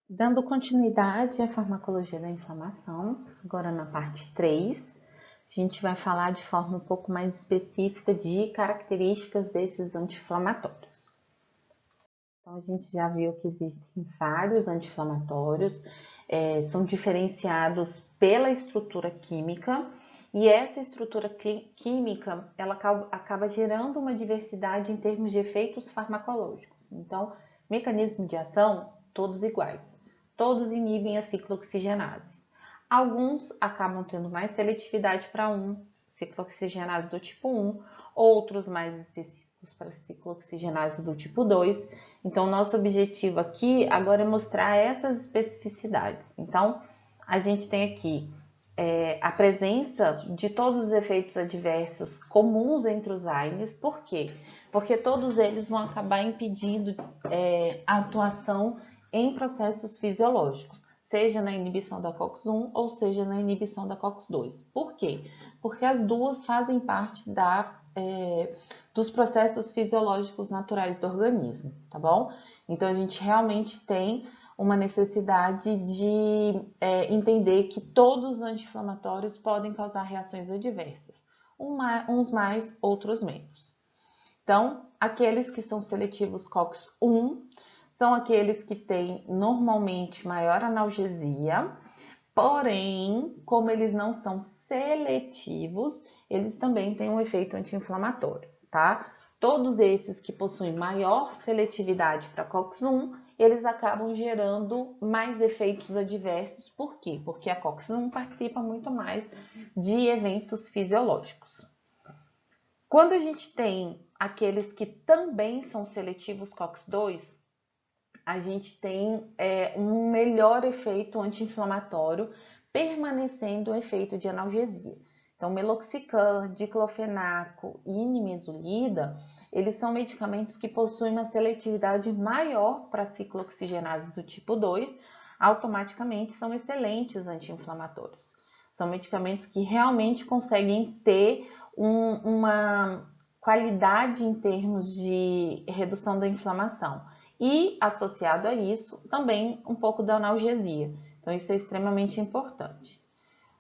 Dando continuidade à farmacologia da inflamação, agora na parte 3, a gente vai falar de forma um pouco mais específica de características desses anti-inflamatórios. Então, a gente já viu que existem vários anti-inflamatórios, são diferenciados pela estrutura química, e essa estrutura química, ela acaba gerando uma diversidade em termos de efeitos farmacológicos. Então, mecanismo de ação, todos iguais. Todos inibem a ciclooxigenase. Alguns acabam tendo mais seletividade para ciclooxigenase do tipo 1, outros mais específicos para ciclooxigenase do tipo 2. Então, nosso objetivo aqui agora é mostrar essas especificidades. Então, a gente tem aqui a presença de todos os efeitos adversos comuns entre os AINES. Por quê? Porque todos eles vão acabar impedindo a atuação em processos fisiológicos, seja na inibição da COX-1 ou seja na inibição da COX-2. Por quê? Porque as duas fazem parte dos processos fisiológicos naturais do organismo, tá bom? Então, a gente realmente tem uma necessidade de entender que todos os anti-inflamatórios podem causar reações adversas, uns mais, outros menos. Então, aqueles que são seletivos COX-1 são aqueles que têm normalmente maior analgesia, porém, como eles não são seletivos, eles também têm um efeito anti-inflamatório, tá? Todos esses que possuem maior seletividade para COX-1, eles acabam gerando mais efeitos adversos. Por quê? Porque a COX-1 participa muito mais de eventos fisiológicos. Quando a gente tem aqueles que também são seletivos COX-2, a gente tem um melhor efeito anti-inflamatório, permanecendo o efeito de analgesia. Então, meloxicam, diclofenaco e nimesulida, eles são medicamentos que possuem uma seletividade maior para a ciclooxigenase do tipo 2, automaticamente são excelentes anti-inflamatórios. São medicamentos que realmente conseguem ter uma qualidade em termos de redução da inflamação. E, associado a isso, também um pouco da analgesia. Então, isso é extremamente importante.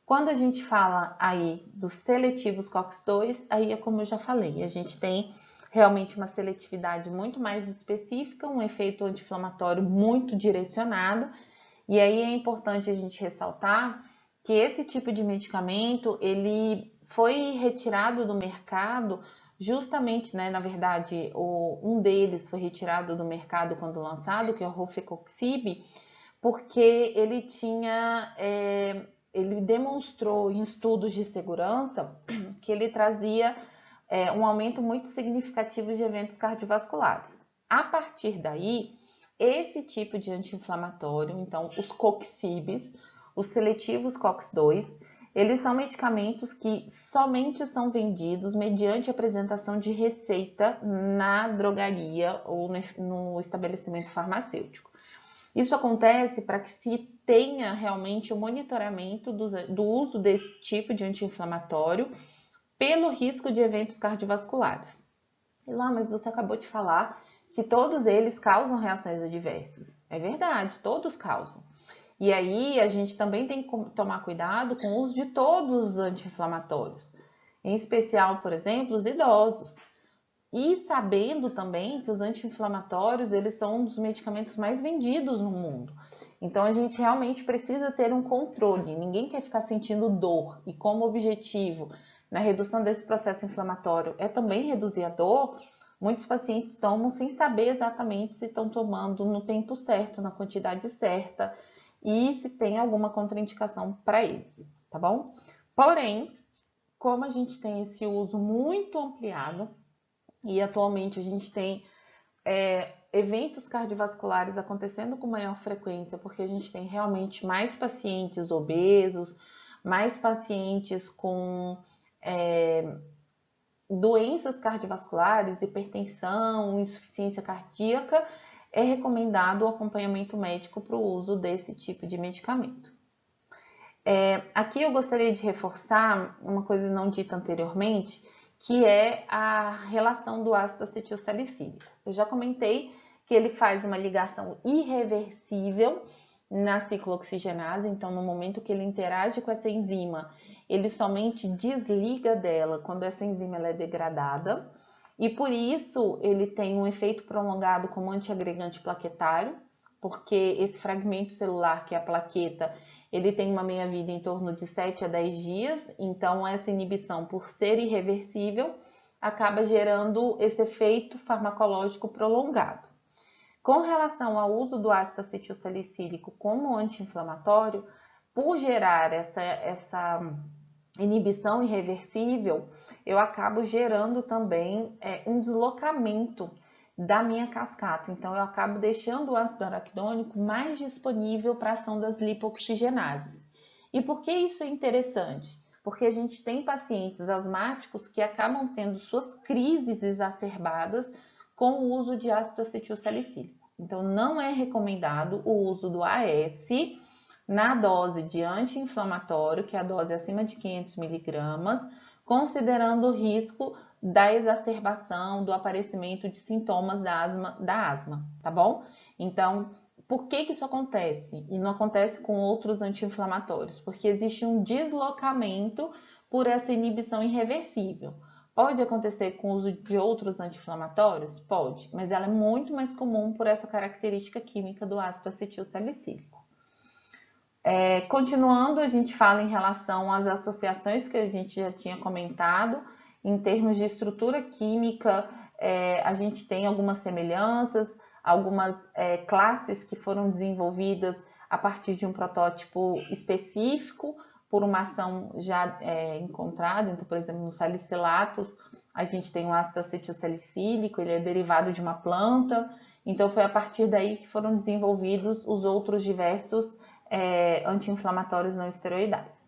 Quando a gente fala aí dos seletivos COX-2, aí é como eu já falei, a gente tem realmente uma seletividade muito mais específica, um efeito anti-inflamatório muito direcionado, e aí é importante a gente ressaltar que esse tipo de medicamento, ele foi retirado do mercado justamente, né, na verdade, um deles foi retirado do mercado quando lançado, que é o Rofecoxib, porque ele demonstrou em estudos de segurança que ele trazia um aumento muito significativo de eventos cardiovasculares. A partir daí, esse tipo de anti-inflamatório, então os coxibs, os seletivos COX-2, eles são medicamentos que somente são vendidos mediante apresentação de receita na drogaria ou no estabelecimento farmacêutico. Isso acontece para que se tenha realmente o monitoramento do uso desse tipo de anti-inflamatório pelo risco de eventos cardiovasculares. E lá, mas você acabou de falar que todos eles causam reações adversas. É verdade, todos causam. E aí a gente também tem que tomar cuidado com o uso de todos os anti-inflamatórios, em especial, por exemplo, os idosos. E sabendo também que os anti-inflamatórios, eles são um dos medicamentos mais vendidos no mundo. Então a gente realmente precisa ter um controle. Ninguém quer ficar sentindo dor. E como objetivo na redução desse processo inflamatório é também reduzir a dor, muitos pacientes tomam sem saber exatamente se estão tomando no tempo certo, na quantidade certa e se tem alguma contraindicação para eles, tá bom? Porém, como a gente tem esse uso muito ampliado, e atualmente a gente tem eventos cardiovasculares acontecendo com maior frequência, porque a gente tem realmente mais pacientes obesos, mais pacientes com doenças cardiovasculares, hipertensão, insuficiência cardíaca, é recomendado o acompanhamento médico para o uso desse tipo de medicamento. Aqui eu gostaria de reforçar uma coisa não dita anteriormente, que é a relação do ácido acetilsalicílico. Eu já comentei que ele faz uma ligação irreversível na ciclooxigenase, então no momento que ele interage com essa enzima, ele somente desliga dela quando essa enzima ela é degradada, e por isso ele tem um efeito prolongado como antiagregante plaquetário, porque esse fragmento celular, que é a plaqueta, ele tem uma meia-vida em torno de 7 a 10 dias, então essa inibição, por ser irreversível, acaba gerando esse efeito farmacológico prolongado. Com relação ao uso do ácido acetilsalicílico como anti-inflamatório, por gerar essa inibição irreversível, eu acabo gerando também um deslocamento da minha cascata. Então, eu acabo deixando o ácido araquidônico mais disponível para a ação das lipoxigenases. E por que isso é interessante? Porque a gente tem pacientes asmáticos que acabam tendo suas crises exacerbadas com o uso de ácido acetilsalicílico. Então, não é recomendado o uso do AS na dose de anti-inflamatório, que é a dose acima de 500 miligramas, considerando o risco da exacerbação, do aparecimento de sintomas da asma, tá bom? Então, por que isso acontece? E não acontece com outros anti-inflamatórios? Porque existe um deslocamento por essa inibição irreversível. Pode acontecer com o uso de outros anti-inflamatórios? Pode, mas ela é muito mais comum por essa característica química do ácido acetilsalicílico. Continuando, a gente fala em relação às associações que a gente já tinha comentado. Em termos de estrutura química, a gente tem algumas semelhanças, algumas classes que foram desenvolvidas a partir de um protótipo específico, por uma ação já encontrada. Então, por exemplo, no salicilatos, a gente tem o ácido acetilsalicílico, ele é derivado de uma planta. Então, foi a partir daí que foram desenvolvidos os outros diversos anti-inflamatórios não esteroidais.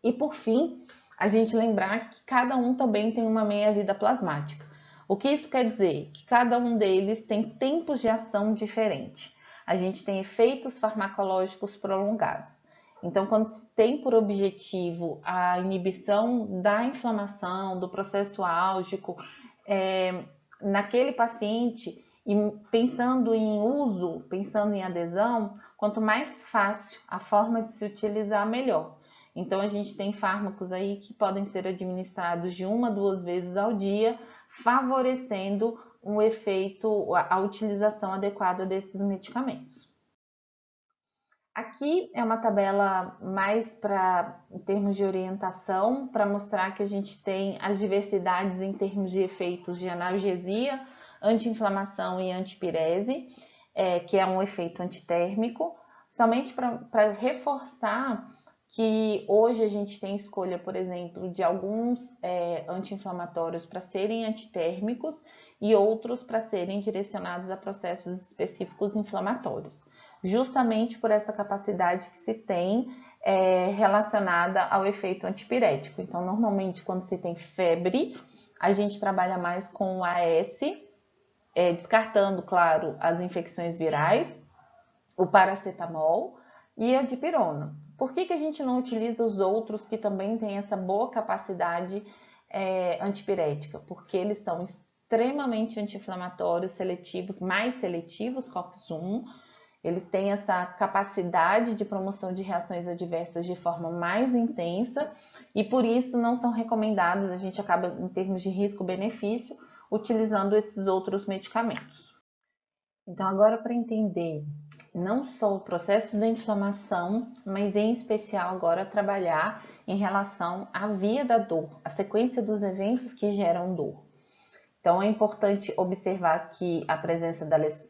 E por fim, a gente lembrar que cada um também tem uma meia-vida plasmática. O que isso quer dizer? Que cada um deles tem tempos de ação diferente. A gente tem efeitos farmacológicos prolongados. Então, quando se tem por objetivo a inibição da inflamação, do processo álgico, naquele paciente, e pensando em uso, pensando em adesão, quanto mais fácil a forma de se utilizar, melhor. Então, a gente tem fármacos aí que podem ser administrados de 1 a 2 vezes ao dia, favorecendo um efeito, a utilização adequada desses medicamentos. Aqui é uma tabela mais em termos de orientação, para mostrar que a gente tem as diversidades em termos de efeitos de analgesia, anti-inflamação e antipirese, que é um efeito antitérmico, somente para reforçar que hoje a gente tem escolha, por exemplo, de alguns anti-inflamatórios para serem antitérmicos e outros para serem direcionados a processos específicos inflamatórios, justamente por essa capacidade que se tem relacionada ao efeito antipirético. Então, normalmente, quando se tem febre, a gente trabalha mais com o AS, descartando, claro, as infecções virais, o paracetamol e a dipirona. Por que a gente não utiliza os outros que também têm essa boa capacidade antipirética? Porque eles são extremamente anti-inflamatórios, seletivos, mais seletivos, COX-1. Eles têm essa capacidade de promoção de reações adversas de forma mais intensa e por isso não são recomendados. A gente acaba, em termos de risco-benefício, utilizando esses outros medicamentos. Então, agora para entender não só o processo da inflamação, mas em especial agora trabalhar em relação à via da dor, a sequência dos eventos que geram dor. Então, é importante observar aqui a presença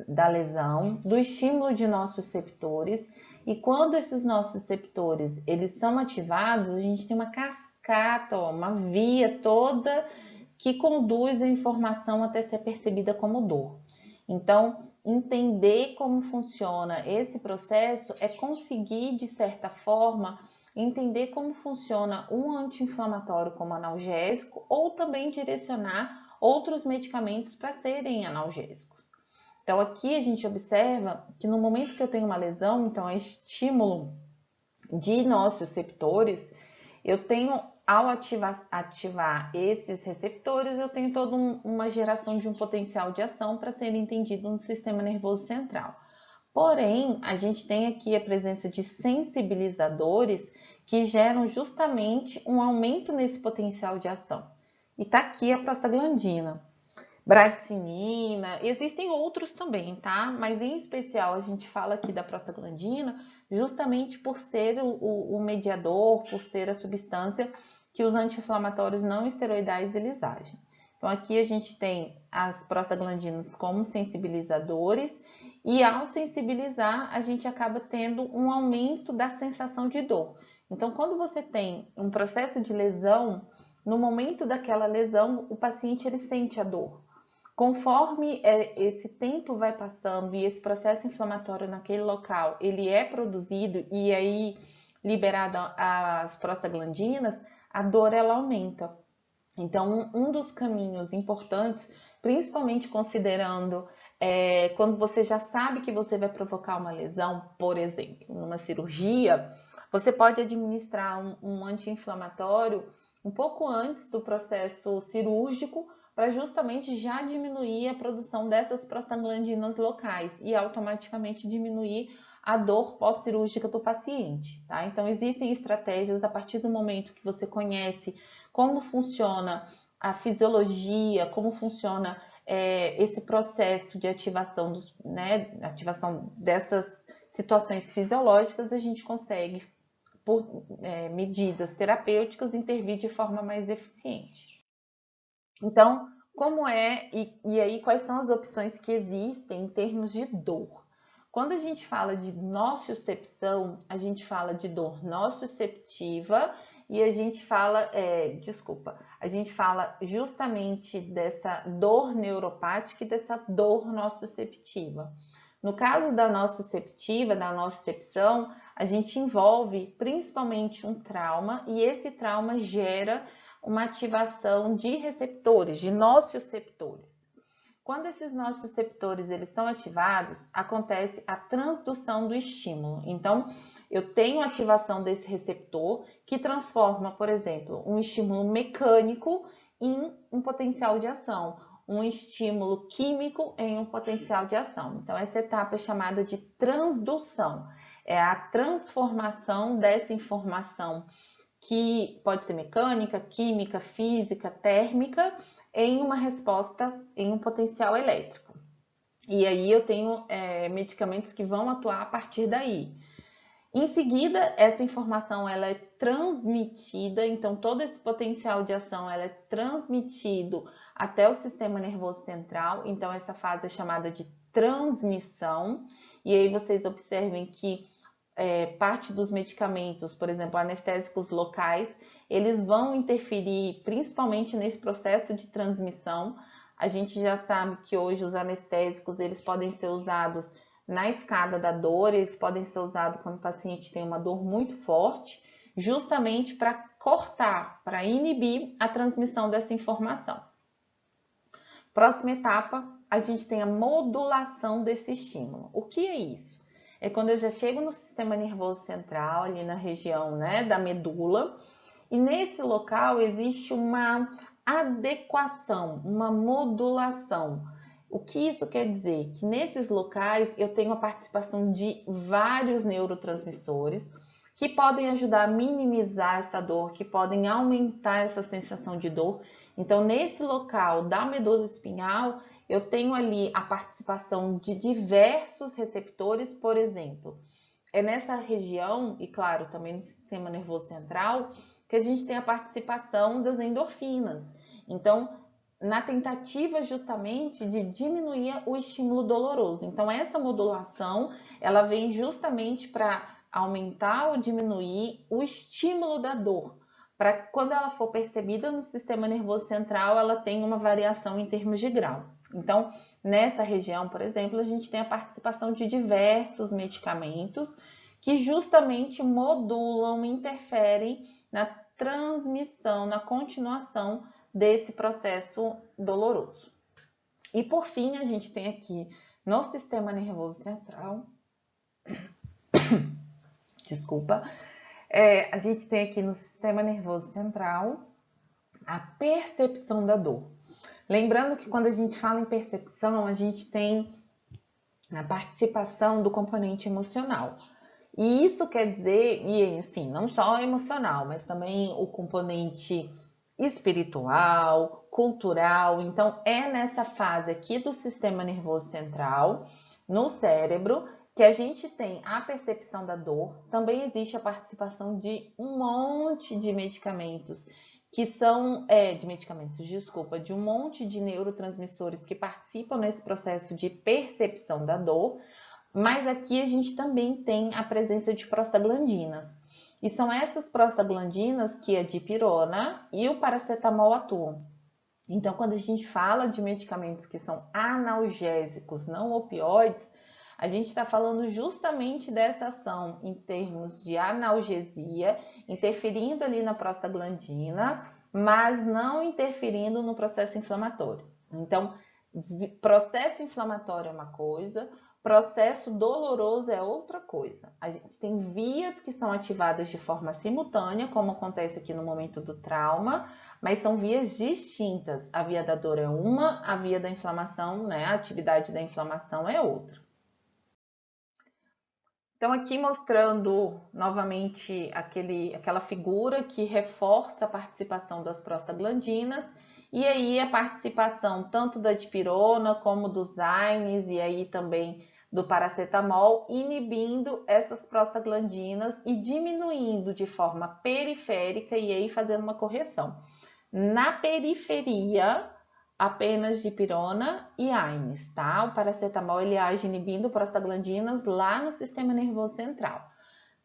da lesão, do estímulo de nossos receptores, e quando esses nossos receptores eles são ativados, a gente tem uma cascata, uma via toda que conduz a informação até ser percebida como dor. Então, entender como funciona esse processo é conseguir, de certa forma, entender como funciona um anti-inflamatório como analgésico ou também direcionar outros medicamentos para serem analgésicos. Então, aqui a gente observa que no momento que eu tenho uma lesão, então é estímulo de nossos receptores, eu tenho, ao ativar esses receptores, eu tenho toda uma geração de um potencial de ação para ser entendido no sistema nervoso central. Porém, a gente tem aqui a presença de sensibilizadores que geram justamente um aumento nesse potencial de ação. E tá aqui a prostaglandina, bradicinina, existem outros também, tá? Mas em especial a gente fala aqui da prostaglandina justamente por ser o mediador, por ser a substância que os anti-inflamatórios não esteroidais eles agem. Então aqui a gente tem as prostaglandinas como sensibilizadores e ao sensibilizar a gente acaba tendo um aumento da sensação de dor. Então quando você tem um processo de lesão, no momento daquela lesão o paciente ele sente a dor. Conforme esse tempo vai passando e esse processo inflamatório naquele local ele é produzido e aí liberado as prostaglandinas, a dor ela aumenta. Então, um dos caminhos importantes, principalmente considerando quando você já sabe que você vai provocar uma lesão, por exemplo, numa cirurgia, você pode administrar um anti-inflamatório um pouco antes do processo cirúrgico para justamente já diminuir a produção dessas prostaglandinas locais e automaticamente diminuir a dor pós-cirúrgica do paciente, tá? Então, existem estratégias a partir do momento que você conhece como funciona a fisiologia, como funciona esse processo de ativação, ativação dessas situações fisiológicas, a gente consegue, por medidas terapêuticas, intervir de forma mais eficiente. Então, como e aí quais são as opções que existem em termos de dor? Quando a gente fala de nocicepção, a gente fala de dor nociceptiva e a gente fala, a gente fala justamente dessa dor neuropática e dessa dor nociceptiva. No caso da nociceptiva, da nocicepção, a gente envolve principalmente um trauma e esse trauma gera uma ativação de receptores, de nocioceptores. Quando esses nocioceptores eles são ativados, acontece a transdução do estímulo. Então, eu tenho ativação desse receptor que transforma, por exemplo, um estímulo mecânico em um potencial de ação, um estímulo químico em um potencial de ação. Então, essa etapa é chamada de transdução. É a transformação dessa informação que pode ser mecânica, química, física, térmica, em uma resposta, em um potencial elétrico. E aí eu tenho medicamentos que vão atuar a partir daí. Em seguida, essa informação ela é transmitida, então todo esse potencial de ação ela é transmitido até o sistema nervoso central, então essa fase é chamada de transmissão, e aí vocês observem que parte dos medicamentos, por exemplo, anestésicos locais, eles vão interferir principalmente nesse processo de transmissão. A gente já sabe que hoje os anestésicos eles podem ser usados na escada da dor, eles podem ser usados quando o paciente tem uma dor muito forte, justamente para cortar, para inibir a transmissão dessa informação. Próxima etapa, a gente tem a modulação desse estímulo. O que é isso? É quando eu já chego no sistema nervoso central, ali na região da medula, e nesse local existe uma adequação, uma modulação. O que isso quer dizer? Que nesses locais eu tenho a participação de vários neurotransmissores que podem ajudar a minimizar essa dor, que podem aumentar essa sensação de dor. Então, nesse local da medula espinhal, eu tenho ali a participação de diversos receptores, por exemplo. É nessa região, e claro, também no sistema nervoso central, que a gente tem a participação das endorfinas. Então, na tentativa justamente de diminuir o estímulo doloroso. Então, essa modulação, ela vem justamente para aumentar ou diminuir o estímulo da dor, para quando ela for percebida no sistema nervoso central, ela tenha uma variação em termos de grau. Então, nessa região, por exemplo, a gente tem a participação de diversos medicamentos que justamente modulam, interferem na transmissão, na continuação desse processo doloroso. E por fim, a gente tem aqui no sistema nervoso central, a gente tem aqui no sistema nervoso central a percepção da dor. Lembrando que quando a gente fala em percepção, a gente tem a participação do componente emocional. E isso quer dizer, e assim, não só emocional, mas também o componente espiritual, cultural. Então, é nessa fase aqui do sistema nervoso central, no cérebro, que a gente tem a percepção da dor. Também existe a participação de um monte de medicamentos que são, de um monte de neurotransmissores que participam nesse processo de percepção da dor. Mas aqui a gente também tem a presença de prostaglandinas. E são essas prostaglandinas que a dipirona e o paracetamol atuam. Então, quando a gente fala de medicamentos que são analgésicos, não opioides, a gente está falando justamente dessa ação em termos de analgesia, interferindo ali na prostaglandina, mas não interferindo no processo inflamatório. Então, processo inflamatório é uma coisa, processo doloroso é outra coisa. A gente tem vias que são ativadas de forma simultânea, como acontece aqui no momento do trauma, mas são vias distintas. A via da dor é uma, a via da inflamação, né, a atividade da inflamação é outra. Então, aqui mostrando novamente aquela figura que reforça a participação das prostaglandinas, e aí a participação tanto da dipirona como dos AINES e aí também do paracetamol, inibindo essas prostaglandinas e diminuindo de forma periférica e aí fazendo uma correção. Na periferia, apenas dipirona e AINES, tá? O paracetamol ele age inibindo prostaglandinas lá no sistema nervoso central.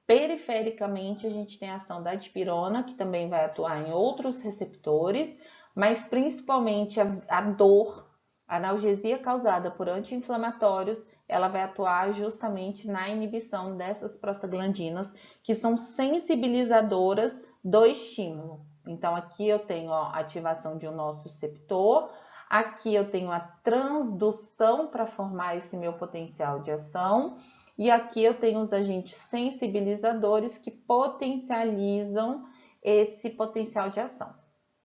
Perifericamente, a gente tem a ação da dipirona, que também vai atuar em outros receptores, mas principalmente a dor, a analgesia causada por anti-inflamatórios, ela vai atuar justamente na inibição dessas prostaglandinas, que são sensibilizadoras do estímulo. Então, aqui eu tenho a ativação de um nociceptor, aqui eu tenho a transdução para formar esse meu potencial de ação, e aqui eu tenho os agentes sensibilizadores que potencializam esse potencial de ação.